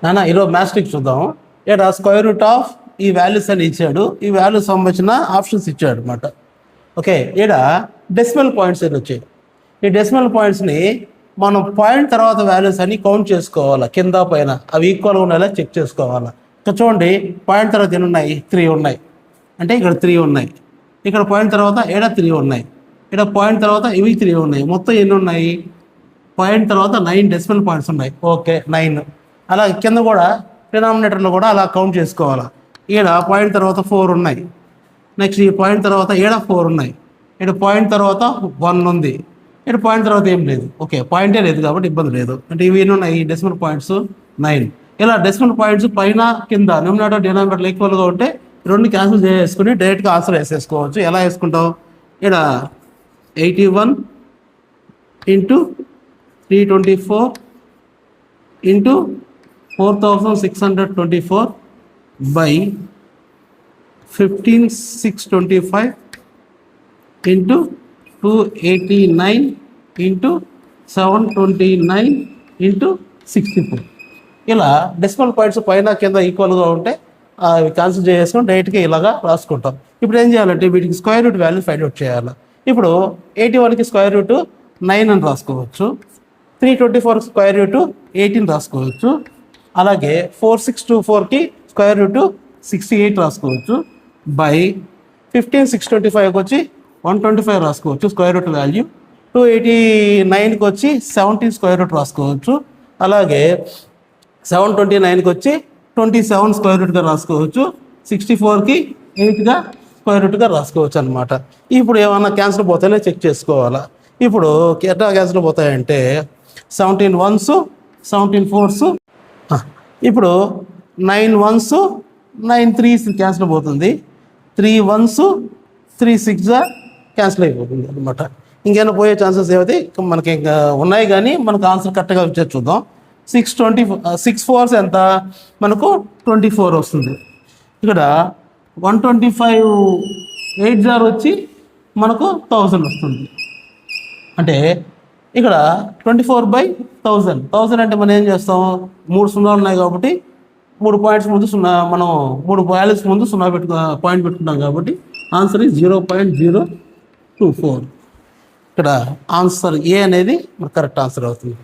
నాన్న ఈరోజు మ్యాథ్స్టిక్ చూద్దాం. ఇక్కడ స్క్వేర్ రూట్ ఆఫ్ ఈ వాల్యూస్ అని ఇచ్చాడు, ఈ వాల్యూస్ సంబంధించిన ఆప్షన్స్ ఇచ్చాడు అనమాట. ఓకే, ఇక్కడ డెసిమల్ పాయింట్స్ అని వచ్చాయి. ఈ డెసిమల్ పాయింట్స్ని మనం పాయింట్ తర్వాత వాల్యూస్ అని కౌంట్ చేసుకోవాలి, కింద పైన అవి ఈక్వల్గా ఉండేలా చెక్ చేసుకోవాలి. ఇక్కడ చూడండి, పాయింట్ తర్వాత ఎన్ని ఉన్నాయి? 3 ఉన్నాయి. అంటే ఇక్కడ 3 ఉన్నాయి. ఇక్కడ పాయింట్ తర్వాత ఏడ 3 ఉన్నాయి. ఇక్కడ పాయింట్ తర్వాత ఇవి 3 ఉన్నాయి. మొత్తం ఎన్ని ఉన్నాయి? పాయింట్ తర్వాత 9 డెసిమల్ పాయింట్స్ ఉన్నాయి. ఓకే, 9. అలా కింద కూడా డినామినేటర్లో కూడా అలా కౌంట్ చేసుకోవాలి. ఈడ పాయింట్ తర్వాత 4 ఉన్నాయి. నెక్స్ట్ ఈ పాయింట్ తర్వాత ఏడ 4 ఉన్నాయి. ఇక్కడ పాయింట్ తర్వాత 1 ఉంది. ఇక్కడ పాయింట్ తర్వాత ఏం లేదు. ఓకే, పాయింటే లేదు కాబట్టి ఇబ్బంది లేదు. అంటే ఇవి ఎన్ని ఉన్నాయి? Decimal points 9. ఇలా డెసిమల్ పాయింట్స్ పైన కింద న్యూమరేటర్ డినామినేటర్ ఈక్వల్గా ఉంటే రెండు క్యాన్సిల్ చేసుకుని డైరెక్ట్గా ఆన్సర్ వేసేసుకోవచ్చు. ఎలా వేసుకుంటాం? ఇక్కడ 81 into 324 into 4624 by 15625 into 289 into 729 into 64. ఇలా డెసిమల్ పాయింట్స్ పైన కింద ఈక్వల్గా ఉంటే అవి క్యాన్సిల్ చేసుకొని డైరెక్ట్గా ఇలాగా రాసుకుంటాం. ఇప్పుడు ఏం చేయాలంటే వీటికి square root value find out చేయాలి. ఇప్పుడు 81కి స్క్వేర్ రూట్ 9 అని రాసుకోవచ్చు. 324 స్క్వేర్ రూట్ 18 రాసుకోవచ్చు. అలాగే 4624కి స్క్వేర్ రూట్ 68 రాసుకోవచ్చు. బై 15625కి వచ్చి 125 రాసుకోవచ్చు స్క్వేర్ రూట్ వాల్యూ. 289కి వచ్చి 17 స్క్వేర్ రూట్ రాసుకోవచ్చు. అలాగే 729కి వచ్చి 27 స్క్వేర్ రూట్గా రాసుకోవచ్చు. 64కి 8గా స్క్వేర్ రూట్గా రాసుకోవచ్చు అనమాట. ఇప్పుడు ఏమన్నా క్యాన్సిల్ పోతాయో చెక్ చేసుకోవాలా. ఇప్పుడు ఎట్లా క్యాన్సిల్ పోతాయంటే 17 1s 17 4s. ఇప్పుడు 9 1s 9 3s క్యాన్సిల్ పోతుంది. 3 1s 3 6 క్యాన్సిల్ అయిపోతుంది అనమాట. ఇంకేమైనా పోయే ఛాన్సెస్ ఏమైతే మనకి ఇంకా ఉన్నాయి, కానీ మనకు ఆన్సర్ కరెక్ట్గా వచ్చేది చూద్దాం. 6 4s ఎంత? మనకు 24 వస్తుంది. ఇక్కడ 125 8 0 వచ్చి మనకు 1000 వస్తుంది. అంటే ఇక్కడ 24/1000 అంటే మనం ఏం చేస్తాం? 3 సున్నాలు ఉన్నాయి కాబట్టి 3 పాయింట్స్ ముందు 0, మనం 3 వాల్యూస్ ముందు 0 పాయింట్ పెట్టుకున్నాం కాబట్టి ఆన్సర్ ఈజ్ 0.024. ఇక్కడ ఆన్సర్ ఏ అనేది కరెక్ట్ ఆన్సర్ అవుతుంది.